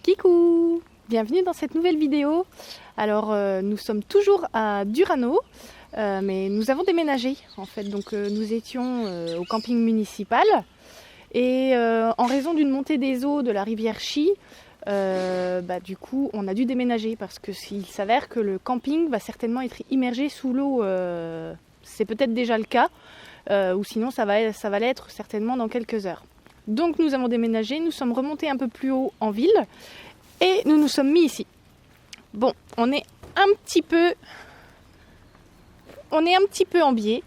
Kikou! Bienvenue dans cette nouvelle vidéo. Alors nous sommes toujours à Durano, mais nous avons déménagé en fait. Donc nous étions au camping municipal et en raison d'une montée des eaux de la rivière Chi, du coup on a dû déménager parce que il s'avère que le camping va certainement être immergé sous l'eau. C'est peut-être déjà le cas, ou sinon ça va l'être certainement dans quelques heures. Donc nous avons déménagé, nous sommes remontés un peu plus haut en ville et nous nous sommes mis ici. Bon, on est un petit peu en biais.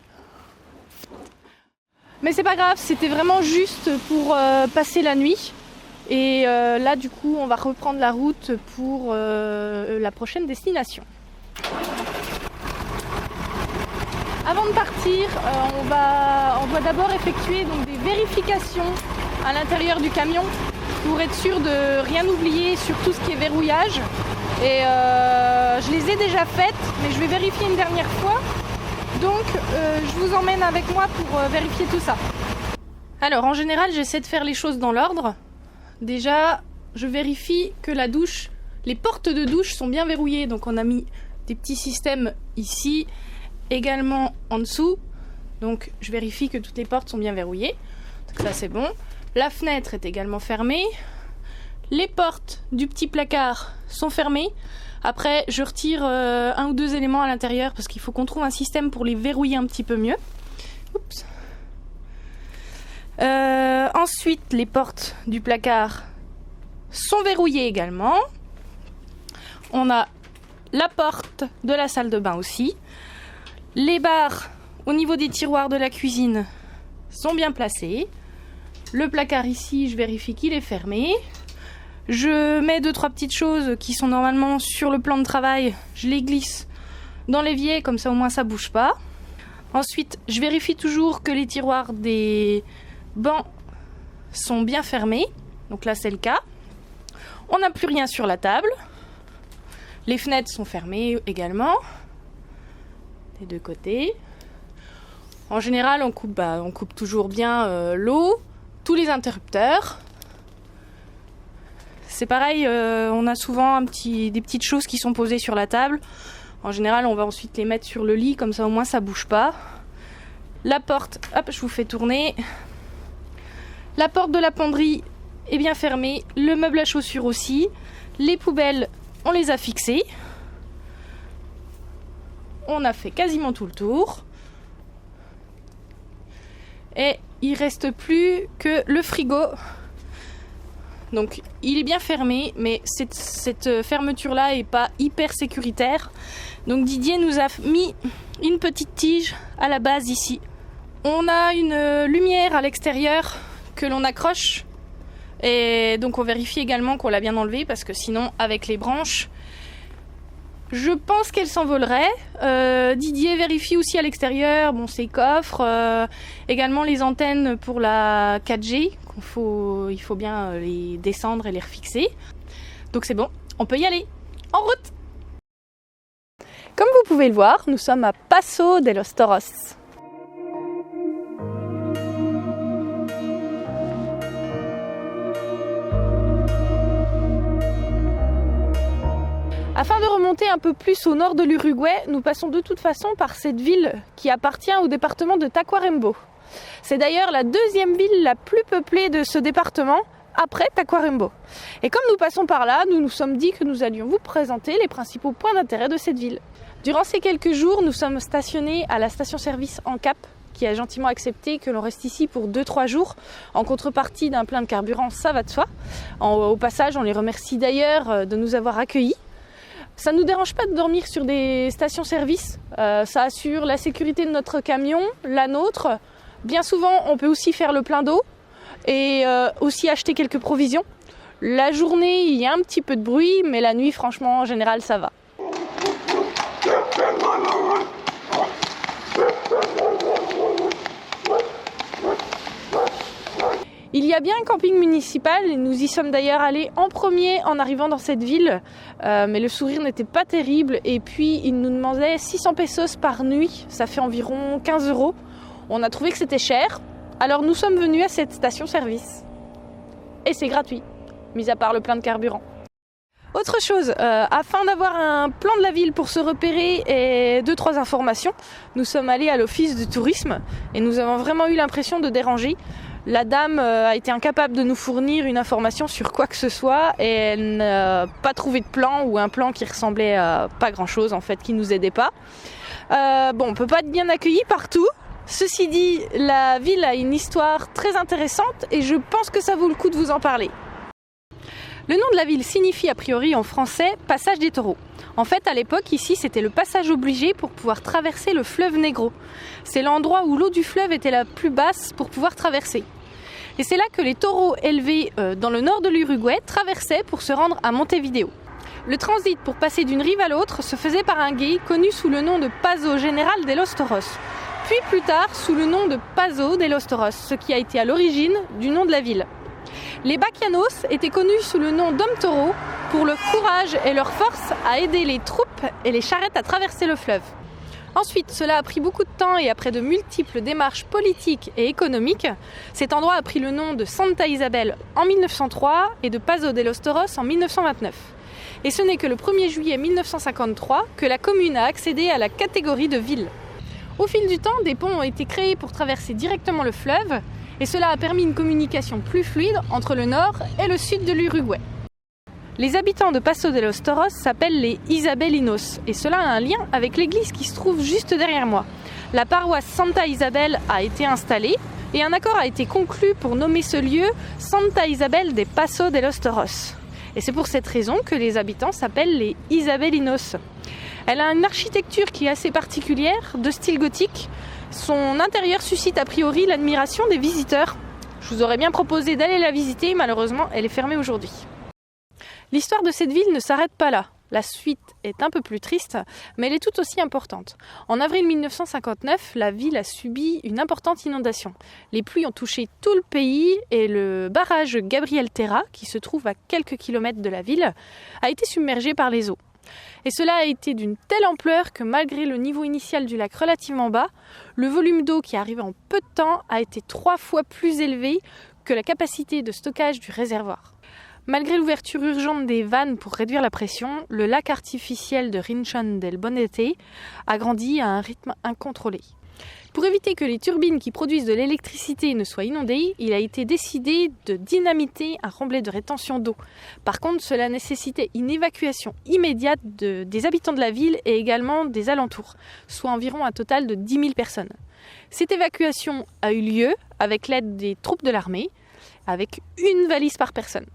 Mais c'est pas grave, c'était vraiment juste pour passer la nuit. Et là du coup on va reprendre la route pour la prochaine destination. Avant de partir, on doit d'abord effectuer donc des vérifications à l'intérieur du camion pour être sûr de rien oublier sur tout ce qui est verrouillage. Et je les ai déjà faites, mais je vais vérifier une dernière fois. Donc je vous emmène avec moi pour vérifier tout ça. Alors en général, j'essaie de faire les choses dans l'ordre. Déjà, je vérifie que la douche, les portes de douche sont bien verrouillées. Donc on a mis des petits systèmes ici, également en dessous. Donc je vérifie que toutes les portes sont bien verrouillées. Donc ça c'est bon. La fenêtre est également fermée. Les portes du petit placard sont fermées. Après, je retire un ou deux éléments à l'intérieur parce qu'il faut qu'on trouve un système pour les verrouiller un petit peu mieux. Oups. Ensuite, les portes du placard sont verrouillées également. On a la porte de la salle de bain aussi. Les barres au niveau des tiroirs de la cuisine sont bien placées. Le placard ici, je vérifie qu'il est fermé. Je mets 2-3 petites choses qui sont normalement sur le plan de travail. Je les glisse dans l'évier, comme ça au moins ça bouge pas. Ensuite, je vérifie toujours que les tiroirs des bancs sont bien fermés. Donc là, c'est le cas. On n'a plus rien sur la table. Les fenêtres sont fermées également. Des deux côtés. En général, on coupe toujours bien l'eau. Tous les interrupteurs. C'est pareil, on a souvent des petites choses qui sont posées sur la table. En général, on va ensuite les mettre sur le lit, comme ça au moins ça bouge pas. La porte, hop, je vous fais tourner. La porte de la penderie est bien fermée. Le meuble à chaussures aussi. Les poubelles, on les a fixées. On a fait quasiment tout le tour. Et il reste plus que le frigo. Donc il est bien fermé, mais cette fermeture-là est pas hyper sécuritaire. Donc Didier nous a mis une petite tige à la base ici. On a une lumière à l'extérieur que l'on accroche. Et donc on vérifie également qu'on l'a bien enlevée parce que sinon avec les branches, je pense qu'elle s'envolerait. Didier vérifie aussi à l'extérieur, ses coffres, également les antennes pour la 4G. Il faut bien les descendre et les refixer. Donc c'est bon, on peut y aller. En route! Comme vous pouvez le voir, nous sommes à Paso de los Toros. Afin de remonter un peu plus au nord de l'Uruguay, nous passons de toute façon par cette ville qui appartient au département de Tacuarembó. C'est d'ailleurs la deuxième ville la plus peuplée de ce département, après Tacuarembó. Et comme nous passons par là, nous nous sommes dit que nous allions vous présenter les principaux points d'intérêt de cette ville. Durant ces quelques jours, nous sommes stationnés à la station-service Ancap, qui a gentiment accepté que l'on reste ici pour 2-3 jours, en contrepartie d'un plein de carburant, ça va de soi. Au passage, on les remercie d'ailleurs de nous avoir accueillis. Ça ne nous dérange pas de dormir sur des stations-service, ça assure la sécurité de notre camion, la nôtre. Bien souvent, on peut aussi faire le plein d'eau et aussi acheter quelques provisions. La journée, il y a un petit peu de bruit, mais la nuit, franchement, en général, ça va. Il y a bien un camping municipal et nous y sommes d'ailleurs allés en premier en arrivant dans cette ville, mais le sourire n'était pas terrible et puis il nous demandait 600 pesos par nuit, ça fait environ 15 €. On a trouvé que c'était cher, alors nous sommes venus à cette station-service. Et c'est gratuit, mis à part le plein de carburant. Autre chose, afin d'avoir un plan de la ville pour se repérer et 2-3 informations, nous sommes allés à l'office du tourisme et nous avons vraiment eu l'impression de déranger. La dame a été incapable de nous fournir une information sur quoi que ce soit et elle n'a pas trouvé de plan ou un plan qui ressemblait à pas grand chose en fait, qui nous aidait pas. On peut pas être bien accueilli partout. Ceci dit, la ville a une histoire très intéressante et je pense que ça vaut le coup de vous en parler. Le nom de la ville signifie a priori en français « passage des taureaux ». En fait, à l'époque, ici, c'était le passage obligé pour pouvoir traverser le fleuve Negro. C'est l'endroit où l'eau du fleuve était la plus basse pour pouvoir traverser. Et c'est là que les taureaux élevés dans le nord de l'Uruguay traversaient pour se rendre à Montevideo. Le transit pour passer d'une rive à l'autre se faisait par un gué connu sous le nom de Paso General de los Toros, puis plus tard sous le nom de Paso de los Toros, ce qui a été à l'origine du nom de la ville. Les Baquianos étaient connus sous le nom d'hommes taureaux pour leur courage et leur force à aider les troupes et les charrettes à traverser le fleuve. Ensuite, cela a pris beaucoup de temps et après de multiples démarches politiques et économiques, cet endroit a pris le nom de Santa Isabel en 1903 et de Paso de los Toros en 1929. Et ce n'est que le 1er juillet 1953 que la commune a accédé à la catégorie de ville. Au fil du temps, des ponts ont été créés pour traverser directement le fleuve et cela a permis une communication plus fluide entre le nord et le sud de l'Uruguay. Les habitants de Paso de los Toros s'appellent les Isabelinos et cela a un lien avec l'église qui se trouve juste derrière moi. La paroisse Santa Isabel a été installée et un accord a été conclu pour nommer ce lieu Santa Isabel de Paso de los Toros. Et c'est pour cette raison que les habitants s'appellent les Isabelinos. Elle a une architecture qui est assez particulière, de style gothique. Son intérieur suscite a priori l'admiration des visiteurs. Je vous aurais bien proposé d'aller la visiter, malheureusement elle est fermée aujourd'hui. L'histoire de cette ville ne s'arrête pas là. La suite est un peu plus triste, mais elle est tout aussi importante. En avril 1959, la ville a subi une importante inondation. Les pluies ont touché tout le pays et le barrage Gabriel Terra, qui se trouve à quelques kilomètres de la ville, a été submergé par les eaux. Et cela a été d'une telle ampleur que malgré le niveau initial du lac relativement bas, le volume d'eau qui arrivait en peu de temps a été 3 fois plus élevé que la capacité de stockage du réservoir. Malgré l'ouverture urgente des vannes pour réduire la pression, le lac artificiel de Rinchón del Bonete a grandi à un rythme incontrôlé. Pour éviter que les turbines qui produisent de l'électricité ne soient inondées, il a été décidé de dynamiter un remblai de rétention d'eau. Par contre, cela nécessitait une évacuation immédiate des habitants de la ville et également des alentours, soit environ un total de 10 000 personnes. Cette évacuation a eu lieu avec l'aide des troupes de l'armée, avec une valise par personne.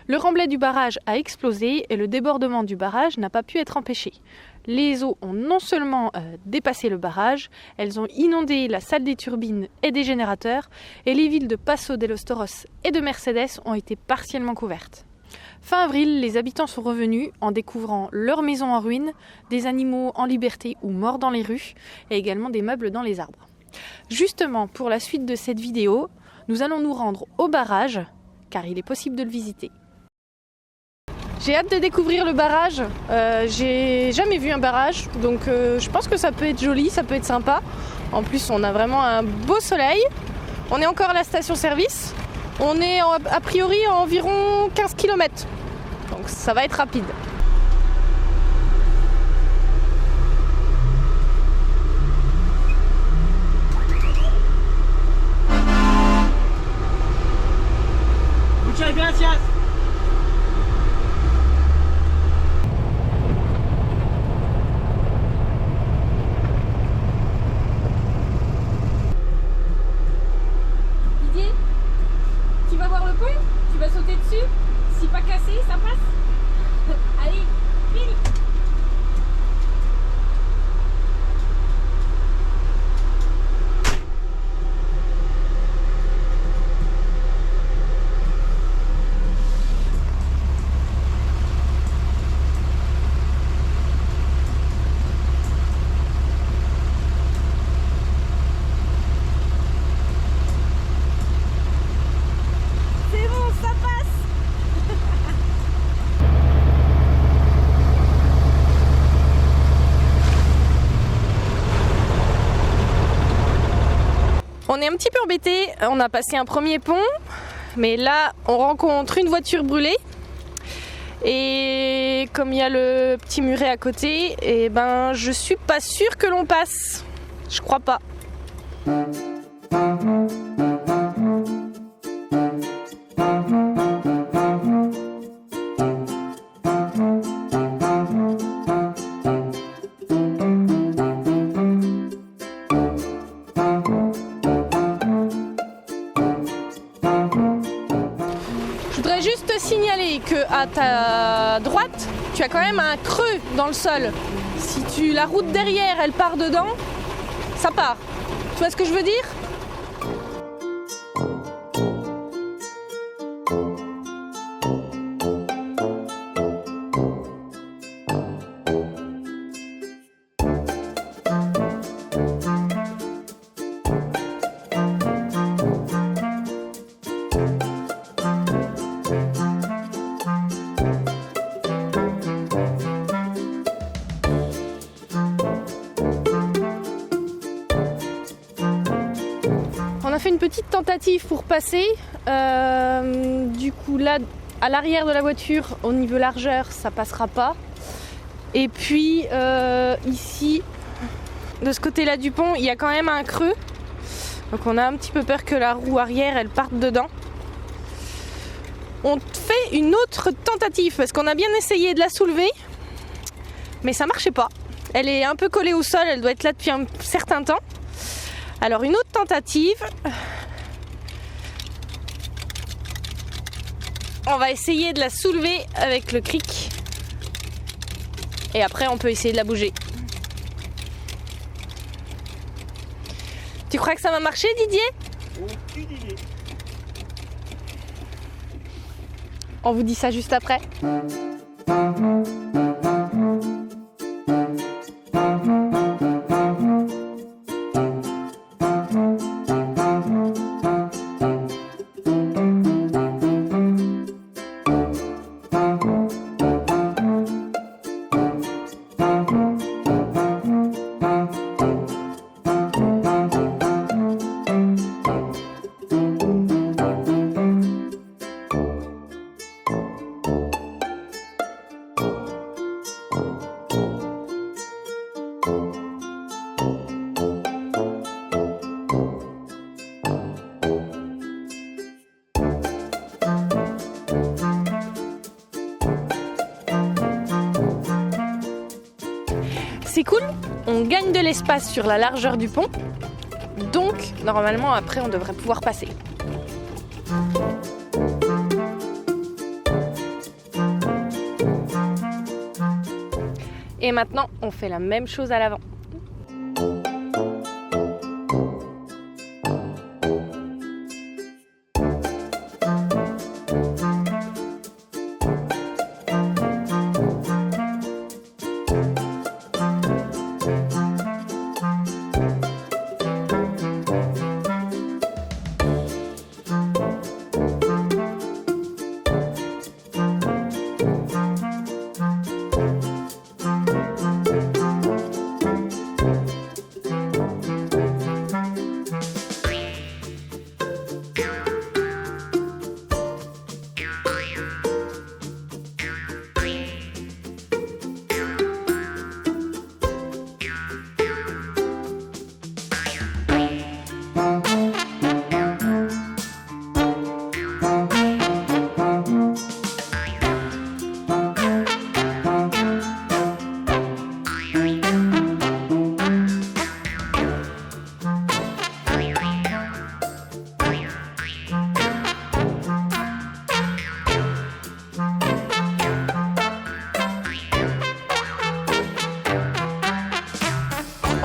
Le remblai du barrage a explosé et le débordement du barrage n'a pas pu être empêché. Les eaux ont non seulement dépassé le barrage, elles ont inondé la salle des turbines et des générateurs et les villes de Paso de los Toros et de Mercedes ont été partiellement couvertes. Fin avril, les habitants sont revenus en découvrant leurs maisons en ruine, des animaux en liberté ou morts dans les rues et également des meubles dans les arbres. Justement, pour la suite de cette vidéo, nous allons nous rendre au barrage car il est possible de le visiter. J'ai hâte de découvrir le barrage, j'ai jamais vu un barrage, donc je pense que ça peut être joli, ça peut être sympa. En plus on a vraiment un beau soleil, on est encore à la station-service, on est a priori à environ 15 km, donc ça va être rapide. Muchas gracias. Didier, tu vas voir le pont? Tu vas sauter dessus? Si pas cassé, ça passe? Allez, vite! On est un petit peu embêté, on a passé un premier pont, mais là on rencontre une voiture brûlée Et comme il y a le petit muret à côté, et ben je suis pas sûre que l'on passe. Je crois pas. Je voudrais juste te signaler que à ta droite, tu as quand même un creux dans le sol. Si la route derrière, elle part dedans, ça part. Tu vois ce que je veux dire ? On a fait une petite tentative pour passer. Du coup là, à l'arrière de la voiture, au niveau largeur, ça passera pas. Et puis ici, de ce côté-là du pont, il y a quand même un creux. Donc on a un petit peu peur que la roue arrière, elle parte dedans. On fait une autre tentative parce qu'on a bien essayé de la soulever, mais ça marchait pas. Elle est un peu collée au sol, elle doit être là depuis un certain temps. Alors une autre tentative. On va essayer de la soulever avec le cric. Et après on peut essayer de la bouger. Tu crois que ça va marcher, Didier ? Aucune idée. On vous dit ça juste après. C'est cool, on gagne de l'espace sur la largeur du pont, donc normalement après on devrait pouvoir passer. Et maintenant on fait la même chose à l'avant.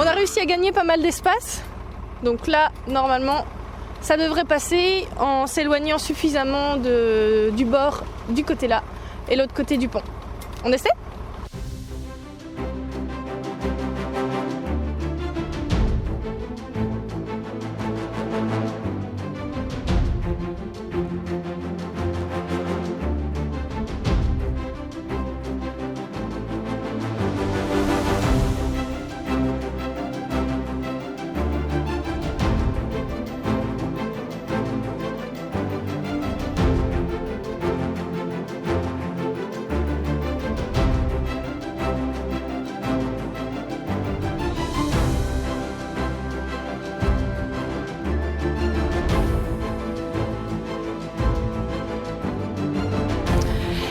On a réussi à gagner pas mal d'espace. Donc là, normalement, ça devrait passer en s'éloignant suffisamment du bord du côté là et l'autre côté du pont. On essaie ?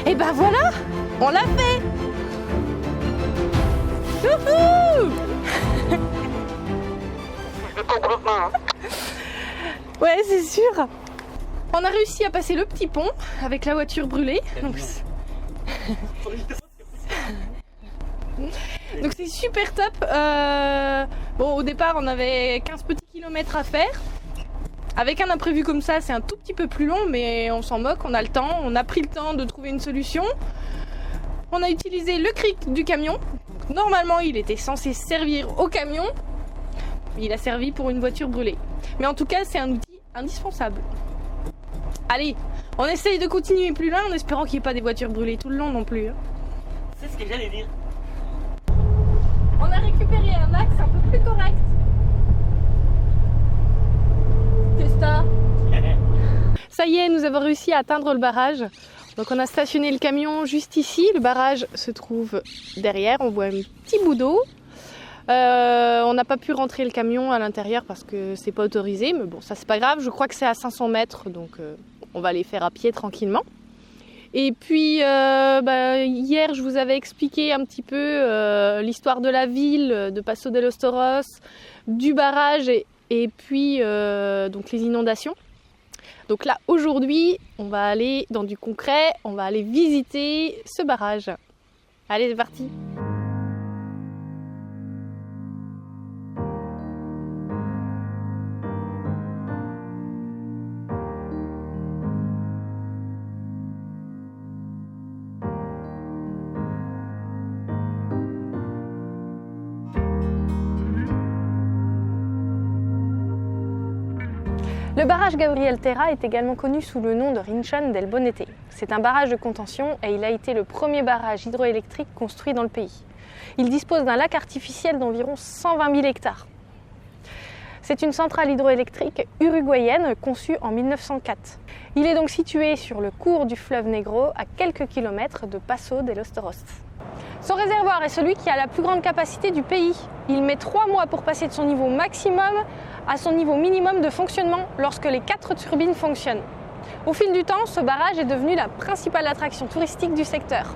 Et ben voilà, on l'a fait. Youhou. Ouais, c'est sûr. On a réussi à passer le petit pont avec la voiture brûlée. Donc c'est super top. Bon, au départ, on avait 15 petits kilomètres à faire. Avec un imprévu comme ça, c'est un tout petit peu plus long, mais on s'en moque, on a le temps. On a pris le temps de trouver une solution. On a utilisé le cric du camion. Normalement, il était censé servir au camion. Il a servi pour une voiture brûlée. Mais en tout cas, c'est un outil indispensable. Allez, on essaye de continuer plus loin en espérant qu'il n'y ait pas des voitures brûlées tout le long non plus. C'est ce que j'allais dire. On a récupéré un axe un peu plus correct. Qu'est-ce que t'as ? Ça y est, nous avons réussi à atteindre le barrage. Donc on a stationné le camion juste ici. Le barrage se trouve derrière. On voit un petit bout d'eau. On n'a pas pu rentrer le camion à l'intérieur parce que c'est pas autorisé. Mais bon, ça c'est pas grave. Je crois que c'est à 500 mètres. Donc on va les faire à pied tranquillement. Et puis hier je vous avais expliqué un petit peu l'histoire de la ville, de Passo de los Toros, du barrage et puis donc les inondations. Donc là aujourd'hui on va aller dans du concret, on va aller visiter ce barrage. Allez, c'est parti. Le barrage Gabriel Terra est également connu sous le nom de Rincón del Bonete. C'est un barrage de contention et il a été le premier barrage hydroélectrique construit dans le pays. Il dispose d'un lac artificiel d'environ 120 000 hectares. C'est une centrale hydroélectrique uruguayenne conçue en 1904. Il est donc situé sur le cours du fleuve Negro à quelques kilomètres de Passo de los Toros. Son réservoir est celui qui a la plus grande capacité du pays. Il met 3 mois pour passer de son niveau maximum à son niveau minimum de fonctionnement lorsque les 4 turbines fonctionnent. Au fil du temps, ce barrage est devenu la principale attraction touristique du secteur.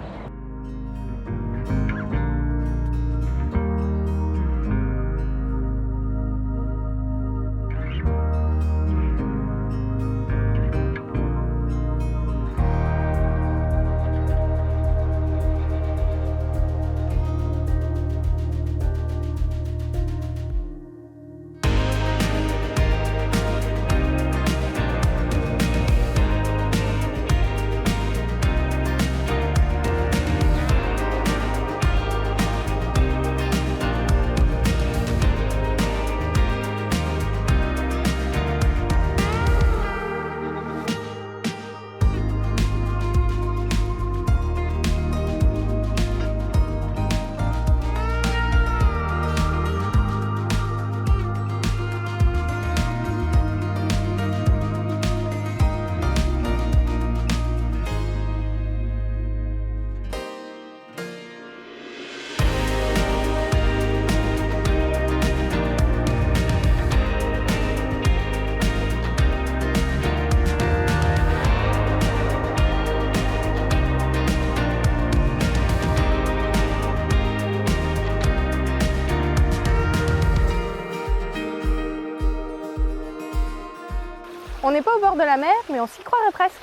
On n'est pas au bord de la mer, mais on s'y croirait presque.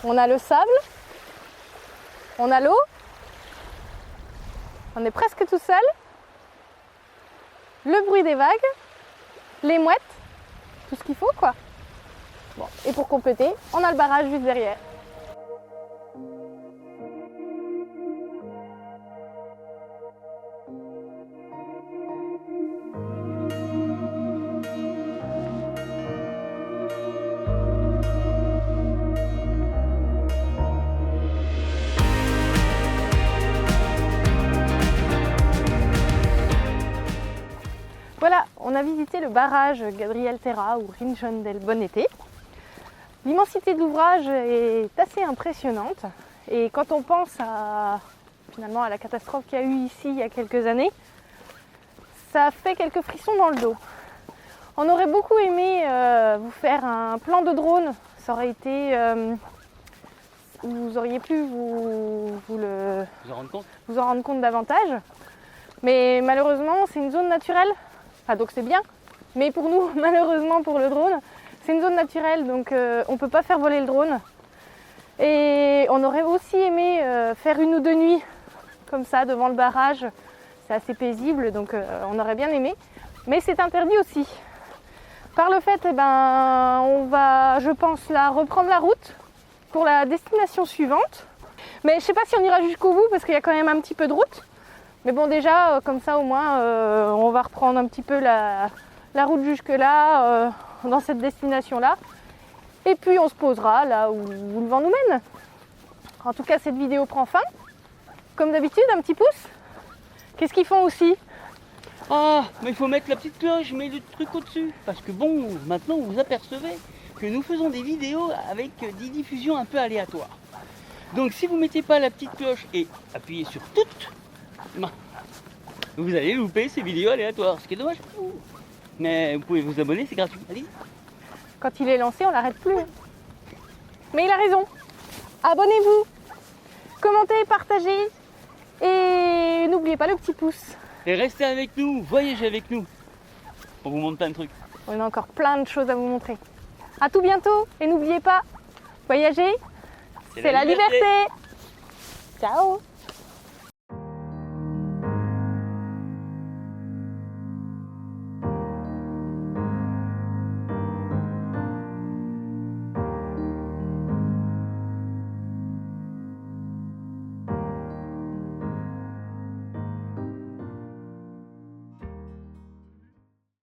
On a le sable, on a l'eau, on est presque tout seul, le bruit des vagues, les mouettes, tout ce qu'il faut quoi. Bon, et pour compléter, on a le barrage juste derrière. Voilà, on a visité le barrage Gabriel Terra ou Rincón del Bonete. L'immensité de l'ouvrage est assez impressionnante et quand on pense finalement à la catastrophe qu'il y a eu ici il y a quelques années, ça fait quelques frissons dans le dos. On aurait beaucoup aimé vous faire un plan de drone, ça aurait été vous auriez pu vous en rendre compte davantage. Mais malheureusement, c'est une zone naturelle. Enfin, donc c'est bien. Mais pour nous, malheureusement pour le drone, c'est une zone naturelle. Donc on ne peut pas faire voler le drone. Et on aurait aussi aimé faire 1 ou 2 nuits comme ça devant le barrage. C'est assez paisible, donc on aurait bien aimé. Mais c'est interdit aussi. Par le fait, on va, je pense, reprendre la route pour la destination suivante. Mais je ne sais pas si on ira jusqu'au bout parce qu'il y a quand même un petit peu de route. Mais bon, déjà, comme ça au moins, on va reprendre un petit peu la route jusque-là, dans cette destination-là. Et puis on se posera là où le vent nous mène. En tout cas, cette vidéo prend fin. Comme d'habitude, un petit pouce. Qu'est-ce qu'ils font aussi ? Ah, mais il faut mettre la petite cloche, mets le truc au-dessus. Parce que bon, maintenant vous apercevez que nous faisons des vidéos avec des diffusions un peu aléatoires. Donc si vous ne mettez pas la petite cloche et appuyez sur toutes, vous allez louper ces vidéos aléatoires, ce qui est dommage pour vous. Mais vous pouvez vous abonner, c'est gratuit. Allez. Quand il est lancé, on l'arrête plus. Mais il a raison. Abonnez-vous, commentez, partagez et n'oubliez pas le petit pouce. Et restez avec nous, voyagez avec nous. On vous montre plein de trucs. On a encore plein de choses à vous montrer. À tout bientôt et n'oubliez pas, voyager, c'est la liberté. Ciao.